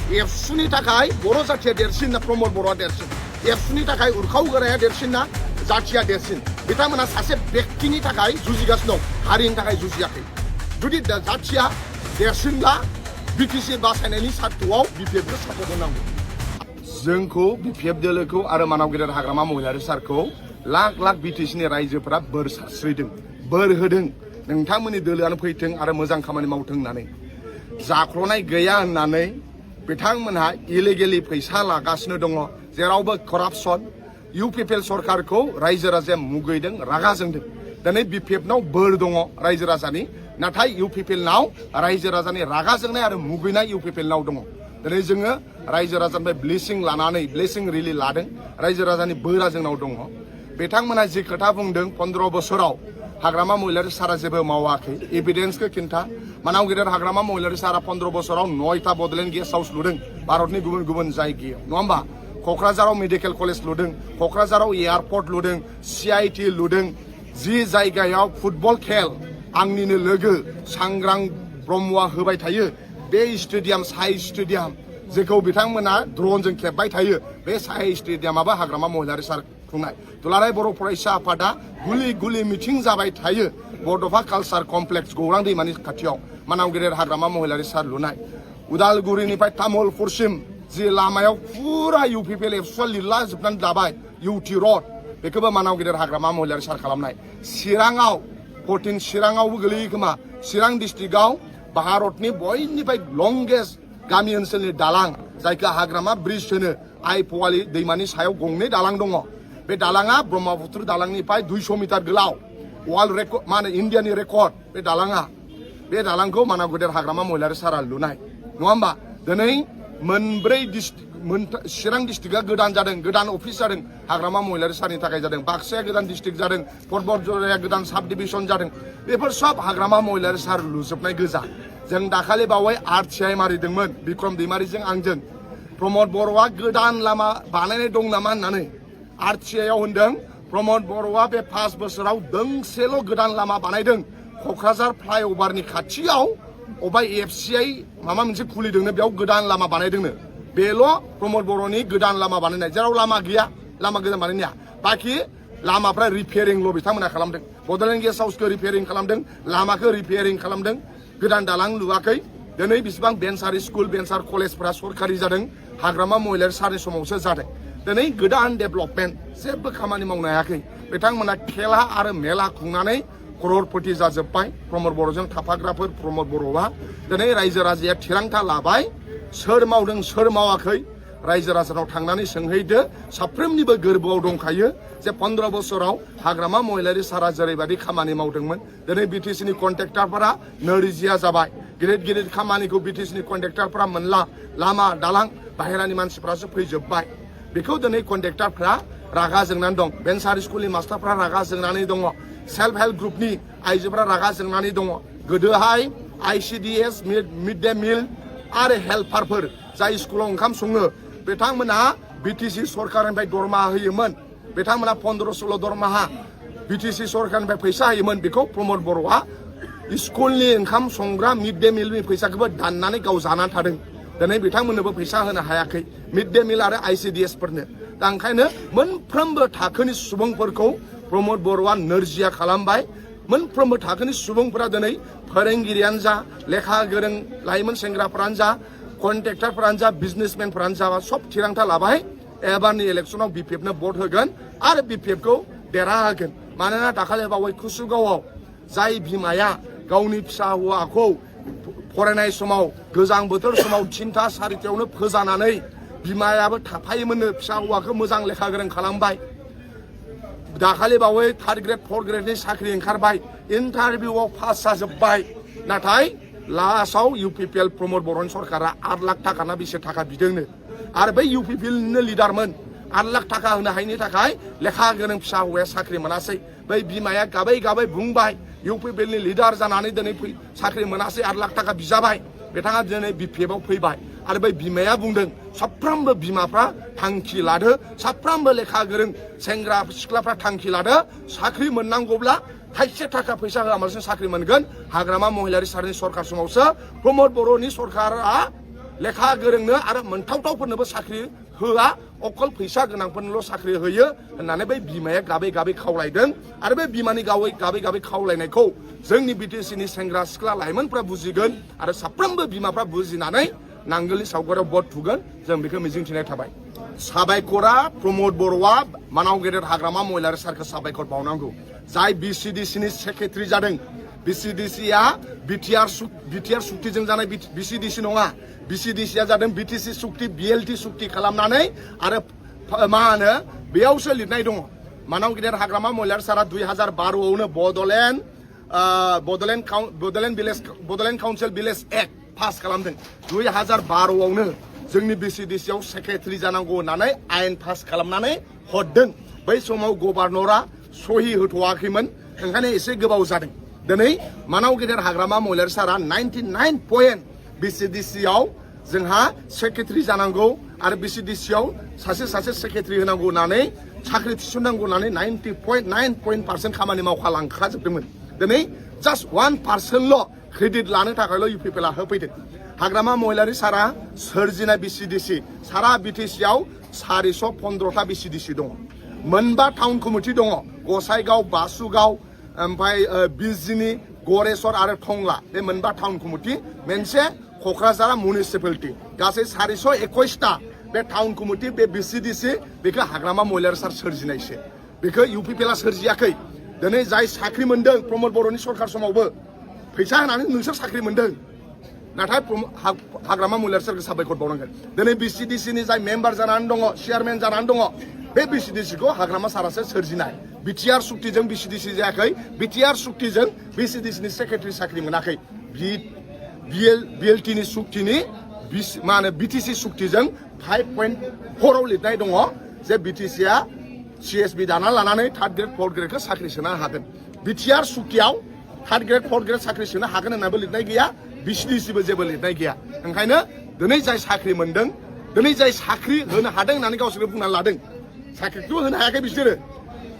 एबसुनि थाखाय बर' जाथिया देरसिन ना प्रमद बर'आ देरसिन एबसुनि थाखाय उरखाव गोराया देरसिन ना जाथिया देरसिन बिथांमोना सासे व्यक्तिनि थाखाय जुजिगासिनो दं हारिनि थाखाय जुजियाखै जुदि जाथिया देरसिनब्ला बिटिसि बासायनायनि सार्थ'आव बिपिएफखौ सापर्ट होनांगौ जोंखौ बिपिएफ दोलोखौ आरो मानाव गेदेर हाग्रामा महिलारि सारखौ लाख लाख बिटिसिनि रायजोफोरा बोर सारस्रिदों बोर होदों नोंथांमोननि दोलोआनो फैथों आरो मोजां खामानि मावथों होननानै जाख्ल'नाय गैया होननानै बिथांमोनहा इलिगेलि फैसा लागासिनो दङ जेरावबो करापसन इउपिपिएल सरकारखौ रायजो राजाया मुगैदों रागा जोंदों दिनै बिपिएफनाव बोर दङ रायजो राजानि नाथाय इउपिपिएलनाव रायजो राजानि रागा जोंनाय आरो मुगैनाय इउपिपिएलनाव दङ दिनै जोङो रायजो राजानिफ्राय ब्लेसिं रिलि लादों रायजो राजानि बोरा जोंनाव दङ बिथांमोनहा जि खोथा बुंदों 15 बोसोराव हाग्रामा महिलारि सारा जेबो मावाखै एभिडेन्सखौ खिन्था मानाव गेदेर हाग्रामा महिलारि सारा 15 बोसोराव 9टा बडलेण्ड गेस्ट हाउस लुदों भारतनि गुबुन गुबुन जायगायाव नङा होमबा क'क्राझाराव मेडिकेल कलेज लुदों क'क्राझाराव एयारपर्ट लुदों CIT लुदों जि जायगायाव फुटबल खेल आंनिनो लोगो सांग्रां ब्रह्मआ होबाय थायो बे स्टेडियाम साइ स्टेडियाम जेखौ बिथांमोना ड्रनजों खेबबाय थायो बे साइ स्टेडियामाबो हाग्रामा महिलारि सार खुंनाय दुलाराय बर' फरायसा आफादा गुलि मिथिं जाबाय थायो बड'फा कालचार कमप्लेक्स गौरां दैमानि खाथियाव मानाव गेदेर हाग्रामा महिलारि सार लुनाय उदालगुरिनिफ्राय तामुलपुरसिम जि लामायाव फुरा इउपिपिएल एबसुआ लिरला जोबनानै दाबाय इउटि रड बेखौबो मानाव गेदेर हाग्रामा महिलारि सार खालामनाय चिराङाव 14 चिराङावबो गोलैयो खोमा चिरां डिस्ट्रिक्टआव भारतनि बयनिफ्राय लंगेस्ट गामि ओनसोलनि दालां जायखौ हाग्रामा ब्रिज होनो आइ पवाली दैमानि सायाव गंनै दालां दङ बे दालाङा ब्रह्मपुत्र दालांनिफ्राय 200 मिटार गोलाव वर्ल्ड रेकर्ड मा होनो इन्डियानि रेकर्ड बे दालाङा बे दालांखौ मानाव गेदेर हाग्रामा महिलारि सारा लुनाय नङा होमबा दिनै मोनब्रै चिरां डिस्ट्रिक्टआ गोदान जादों गोदान अफिस जादों हाग्रामा महिलारि सारनि थाखाय जादों बाक्साया गोदान डिस्ट्रिक्ट जादों परबतजराया गोदान साब डिभिजन जादों बेफोर सब हाग्रामा महिलारि सार लुजोबनाय गोजा जों दाखालि बावै RTI मारिदोंमोन बिक्रम दैमारिजों आंजों प्रमद बर'आ गोदान लामा बानायनाय दं नामा होननानै RTI आव होनदों प्रमद बर'आ बे 5 बोसोराव दोंसेल' गोदान लामा बानायदों क'क्राझार फ्लाइअभारनि खाथियाव अबा FCI माबा मोनसे खुलिदोंनो बेयाव गोदान लामा बानायदोंनो बेल' प्रमद बर'नि गोदान लामा बानायनाय जेराव लामा गैया लामा गोदान बानायनाया बाखि लामाफ्रा रिपेयारिंल' बिथांमोना खालामदों बडलेण्ड गेस्ट हाउसखौ रिपेयारिं खालामदों लामाखौ रिपेयारिं खालामदों गोदान दालां लुवाखै दिनै बिसिबां भेन्सार स्कुल भेन्सार कलेजफोरा सरकारि जादों हाग्रामा महिलारि सारनि समावसो जादों दिनै गोदान डेभेलपमेन्ट जेबो खामानि मावनो हायाखै बिथांमोना खेला आरो मेला खुंनानै कररपति जाजोब्बाय प्रमद बर'जों थाफाग्राफोर प्रमद बर'आ दिनै रायजो राजाया थिरांथा लाबाय सोर मावदों सोर मावाखै रायजो राजानाव थांनानै सोंहैदो साफ्रोमनिबो गोरबोआव दंखायो जे 15 बोसोराव हाग्रामा महिलारि सारा जेरैबायदि खामानि मावदोंमोन दिनै बिटिसिनि कन्ट्रेक्टरफोरा नोरजिया जाबाय गिदिर खामानिखौ बिटिसिनि कन्ट्रेक्टरफोरा मोनला लामा दालां बाहेरानि मानसिफ्रासो फैजोब्बाय बेखौ दिनै कन्ट्रेक्टरफ्रा रागा जोंनानै दं भेन्सार स्कुलनि मास्टारफ्रा रागा जोंनानै दङ सेल्फ हेल्प ग्रुपनि आइजोफ्रा रागा जोंनानै दङ गोदोहाय ICDS मिड डे मिल आरो हेल्पारफोर जाय स्कुलाव ओंखाम सङो बिथांमोनहा बिटिसि सरकारनिफ्राय दरमाहा होयोमोन बिथांमोनहा 1500 दरमाहा बिटिसि सरकारनिफ्राय फैसा होयोमोन बेखौ प्रमद बर'आ स्कुलनि ओंखाम संग्रा मिड डे मिलनि फैसाखौबो दाननानै गाव जानानै थादों दिनै बिथांमोननोबो फैसा होनो हायाखै मिड डे मिल आरो ICDS फोरनो दा ओंखायनो मोनफ्रोमबो थाखोनि सुबुंफोरखौ प्रमद बर'आ नोरजिया खालामबाय मोनफ्रोमबो थाखोनि सुबुंफोरा दिनै फोरोंगिरियानो जा लेखा गोरों लाइमोन सेंग्राफोरानो जा कन्ट्रेक्टरफोरानो जा बिजनेसमेनफोरानो जा सब थिरांथा लाबाय एबारनि इलेक्सनाव बिपिएफनो भट होगोन आरो बिपिएफखौ देरहाहोगोन मानोना दाखालि बावै कुसुगावआव जाय बिमाया गावनि फिसा हौवाखौ फरायनाय समाव गोजां बोथोर समाव 3टा 4टायावनो फोजानानै बिमायाबो थाफायोमोननो फिसा हौवाखौ मोजां लेखा गोरों खालामबाय दाखालि बावै 3rd ग्रेड 4th ग्रेडनि साख्रि ओंखारबाय इन्टारभिउआव पास जाजोब्बाय नाथाय लास्टआव इउपिपिएल प्रमद बर'नि सरकारा 8 लाख थाखा ना बेसे थाखा बिदोंनो आरो बै इउपिपिएलनिनो लिडारमोन 8 लाख थाखा होनो हायिनि थाखाय लेखा गोरों फिसा हौवाया साख्रि मोनासै बै बिमाया गाबै बुंबाय इउपिपिएलनि लिडार जानानै दिनै साख्रि मोनासै 8 लाख थाखा बिजाबाय बिथाङा दिनै बिपिएफआव फैबाय आरो बै बिमाया बुंदों साफ्रोमबो बिमाफ्रा थांखि लादो साफ्रोमबो लेखा गोरों सेंग्रा सिख्लाफ्रा थांखि लादो साख्रि मोननांगौब्ला थाइसे थाखा फैसा होआलासिनो साख्रि मोनगोन हाग्रामा महिलारि सारनि सरकार समावसो प्रमद बर'नि सरकारा लेखा गोरोंनो आरो मोनथावथावफोरनोबो साख्रि होआ अकल फैसा गोनांफोरनोल' साख्रि होयो होननानै बै बिमाया गाबै गाबै खावलायदों आरो बे बिमानि गाबै गाबै खावलायनायखौ जोंनि बिटिसिनि सेंग्रा सिख्ला लाइमोनफ्रा बुजिगोन आरो साफ्रोमबो बिमाफ्रा बुजिनानै नांगोलनि सावगारियाव भट थुगोन जों बेखौ मिजिंथिनाय थाबाय साबायखरा प्रमद बर'आ मानाव गेदेर हाग्रामा महिलारि सारखौ साबायखर बावनांगौ जाय बिसिडिसिनि सेक्रेटारि जादों बिसिडिसिआ बिटिआर सुक्तिजों जानाय बिसिडिसि नङा बिसिडिसिआ जादों बिटिसि सुक्ति बिएलटि सुक्ति खालामनानै आरो मा होनो बेयावसो लिरनाय दङ मानाव गेदेर हाग्रामा महिलारि सारा 2012आवनो Bodoland council village act pass खालामदों 2012आवनो जोंनि बिसिडिसिआव सेक्रेटारि जानांगौ होननानै आयेन पास खालामनानै हरदों बै समाव गभर्नरा सहि होथ'वाखैमोन ओंखायनो एसे गोबाव जादों दिनै मानाव गेदेर हाग्रामा महिलारि सारा 99 पइन्ट बिसिडिसिआव जोंहा सेक्रेटारि जानांगौ आरो बिसिडिसिआव सासे सेक्रेटारि होनांगौ होननानै साख्रि थिसननांगौ होननानै 90.9% खामानि मावखालांखाजोबदोंमोन दिनै जास्ट 1%ल' क्रेडिट लानो थाखायल' इउपिपिएलआ होफैदों हाग्रामा महिलारि सारा सोरजिनाय बिसिडिसि सारा बिटिसिआव 415टा बिसिडिसि दङ मोनबा टाउन कमिटि दङ गसाइगाव बासुगाव ओमफ्राय बिजिनि गरेस्वर आरो टंला बे मोनबा टाउन कमिटि मोनसे क'क्राझार मिउनिसिपालिटि गासै 421टा बे टाउन कमिटि बे बिसिडिसि बेखौ हाग्रामा महिलारि सार सोरजिनायसो बेखौ इउपिपिएलआ सोरजियाखै दिनै जाय साख्रि मोनदों प्रमद बर'नि सरकार समावबो फैसा होनानै नोंसोर साख्रि मोनदों नाथाय हाग्रामा महिलारि सारखौ साबायखर बावनांगोन दिनै बिसिडिसिनि जाय मेम्बार जानानै दङ चेयारमेन जानानै दङ बे बिसिडिसिखौ हाग्रामा सारासो सोरजिनाय बिटिआर सुक्तिजों बिसिडिसि जायाखै बिटिआर सुक्तिजों बिसिडिसिनि सेक्रेटारि साख्रि मोनाखै बिएलटिनि सुक्तिनि मा होनो बिटिसि सुक्तिजों 5.4आव लिरनाय दङ जे बिटिसिआ सिएसबि दाना लानानै थार्ड ग्रेड फर्थ ग्रेडखौ साख्रि सोनो हागोन बिटिआर सुक्तियाव थार्ड ग्रेड फर्थ ग्रेड साख्रि सोनो हागोन होननाबो लिरनाय गैया बिसिडिसिबो जेबो लिरनाय गैया ओंखायनो दिनै जाय साख्रि मोनदों दिनै जाय साख्रि होनो हादों होननानै गावसोरो बुंनानै लादों साख्रिखौ होनो हायाखै बिसोरो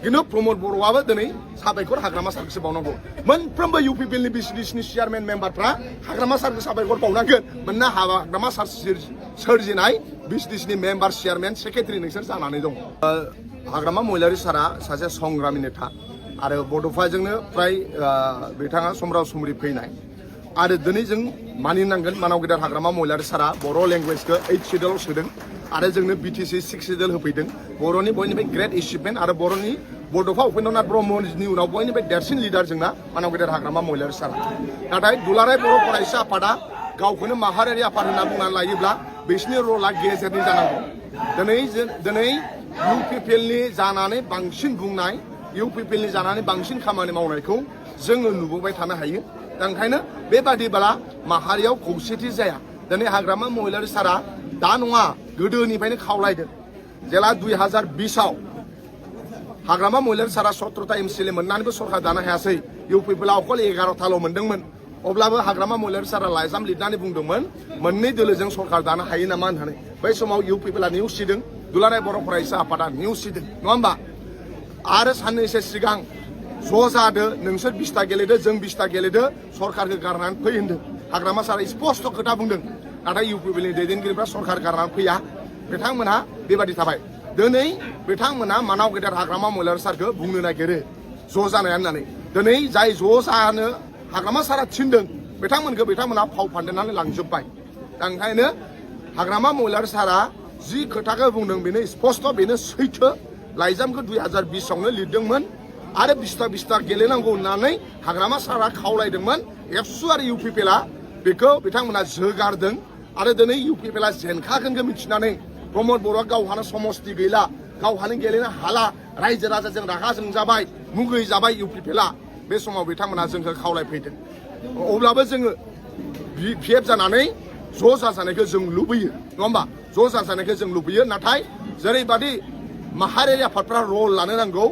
खिन्थु प्रमद बर'आबो दिनै साबायखर हाग्रामा सारखौसो बावनांगौ मोनफ्रोमबो इउपिपिएलनि बिसिडिसिनि चेयारमेन मेम्बारफ्रा हाग्रामा सारखौ साबायखर बावनांगोन मानोना हाग्रामा सार सोरजिनाय बिसिडिसिनि मेम्बार चेयारमेन सेक्रेटारि नोंसोर जानानै दं हाग्रामा महिलारि सारा सासे संग्रामि नेता आरो बड'फाजोंनो फ्राय बिथाङा समराव समरि फैनाय आरो दिनै जों मानिनांगोन मानाव गेदेर हाग्रामा महिलारि सारा बर' लेंगुवेजखौ 8 सिडिउलाव सोदों आरो जोंनो बिटिसि 6 सिडिउल होफैदों बर'नि बयनिफ्राय ग्रेट एचिभमेन्ट आरो बर'नि बड'फा उपेन्द्रनाथ ब्रह्मनि उनाव बयनिफ्राय देरसिन लिडार जोंना मानाव गेदेर हाग्रामा महिलारि सारा नाथाय दुलाराय बर' फरायसा आफादा गावखौनो माहारियारि आफाद होनना बुंनानै लायोब्ला बिसोरनि रला गेजेरनि जानांगौ दिनै इउपिपिएलनि जानानै बांसिन बुंनाय इउपिपिएलनि जानानै बांसिन खामानि मावनायखौ जोङो नुबोबाय थानो हायो ओंखायनो बेबादिब्ला माहारियाव खौसेथि जाया दिनै हाग्रामा महिलारि सारा दा नङा गोदोनिफ्रायनो खावलायदों जेला 2020आव हाग्रामा महिलारि सारा 17टा एमसिएलए मोननानैबो सरकार दानो हायासै इउपिपिएलआ अकल 11टाल' मोनदोंमोन अब्लाबो हाग्रामा महिलारि सारा लाइजाम लिरनानै बुंदोंमोन मोननै दोलोजों सरकार दानो हायो नामा होननानै बै समाव इउपिपिएलआ नेवसिदों दुलाराय बर' फरायसा आफादा नेवसिदों नङा होमबा आरो साननैसो सिगां ज' जादो नोंसोर 20टा गेलेदो जों 20टा गेलेदो सरकारखौ गारनानै फै होनदों हाग्रामा सारा स्पष्ट खोथा बुंदों नाथाय इउपिपिएलनि दैदेनगिरिफ्रा सरकार गारनानै फैया बिथांमोनहा बेबादि थाबाय दिनै बिथांमोनहा मानाव गेदेर हाग्रामा महिलारि सारखौ बुंनो नागिरो ज' जानाया होननानै दिनै जाय ज' जानो हाग्रामा सारा थिनदों बिथांमोनहा फाव फान्दायनानै लांजोब्बाय दा ओंखायनो हाग्रामा महिलारि सारा जि खोथाखौ बुंदों बेनो स्पष्ट बेनो सैथो लाइजामखौ 2020आवनो लिरदोंमोन आरो 20टा गेलेनांगौ होननानै हाग्रामा सारा खावलायदोंमोन एबसु आरो इउपिपिएलआ बेखौ बिथांमोना जोगारदों आरो दिनै इउपिपिएलआ जेनखागोनखौ मिथिनानै प्रमद बर'आ गावहानो समस्ति गैला गावहानो गेलेनो हाला रायजो राजाजों रागा जोंजाबाय मुगै जाबाय इउपिपिएलआ बे समाव बिथांमोना जोंखौ खावलायफैदों अब्लाबो जोङो बिएफ जानानै ज' जाजानायखौ जों लुबैयो नङा होमबा ज' जाजानायखौ जों लुबैयो नाथाय जेरैबादि माहारियारि आफादफ्रा रल लानो नांगौ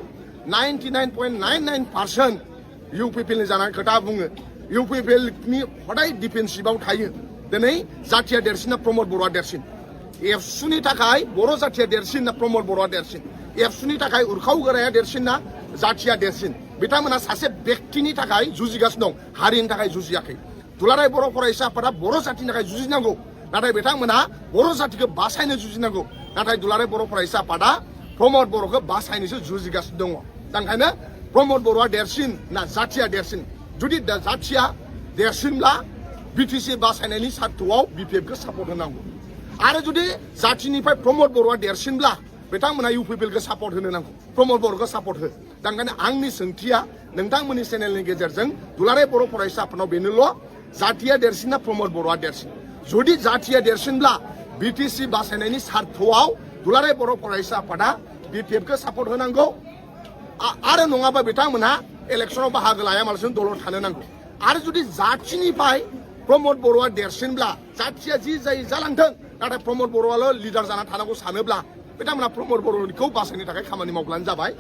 99.99% इउपिपिएलनि जानानै खोथा बुङो इउपिपिएलनि हदाय डिफेन्सिभआव थायो दिनै जाथिया देरसिन ना प्रमद बर'आ देरसिन एबसुनि थाखाय बर' जाथिया देरसिन ना प्रमद बर'आ देरसिन एबसुनि थाखाय उरखाव गोराया देरसिन ना जाथिया देरसिन बिथांमोना सासे व्यक्तिनि थाखाय जुजिगासिनो दं हारिनि थाखाय जुजियाखै दुलाराय बर' फरायसा आफादा बर' जाथिनि थाखाय जुजिनांगौ नाथाय बिथांमोना बर' जातिखौ बासायनो जुजिनांगौ नाथाय दुलाराय बर' फरायसा आफादा प्रमद बर'खौ बासायनोसो जुजिगासिनो दङ दा ओंखायनो प्रमद बर'आ देरसिन ना जाथिया देरसिन जुदि जाथिया देरसिनब्ला बिटिसि बासायनायनि सार्थआव बिपिएफखौ सापर्ट होनांगौ आरो जुदि जाथिनिफ्राय प्रमद बर'आ देरसिनब्ला बिथांमोना इउपिपिएलखौ सापर्ट होनो नांगौ प्रमद बर'खौ सापर्ट हो दा ओंखायनो आंनि सोंथिया नोंथांमोननि चेनेलनि गेजेरजों दुलाराय बर' फरायसा आफादाव बेनोल' जाथिया देरसिन ना प्रमद बर'आ देरसिन जुदि जाथिया देरसिनब्ला बिटिसि बासायनायनि सार्थआव दुलाराय बर' फरायसा आफादा बिपिएफखौ सापर्ट होनांगौ आरो नङाबा बिथांमोनहा इलेक्सनाव बाहागो लायामालासिनो दलर थानो नांगौ आरो जुदि जाथिनिफ्राय प्रमद बर'आ देरसिनब्ला जाथिया जि जाय जालांथों नाथाय प्रमद बर'आल' लिडार जाना थानांगौ सानोब्ला बिथांमोना प्रमद बर'खौ बासायनो थाखाय खामानि मावब्लानो जाबाय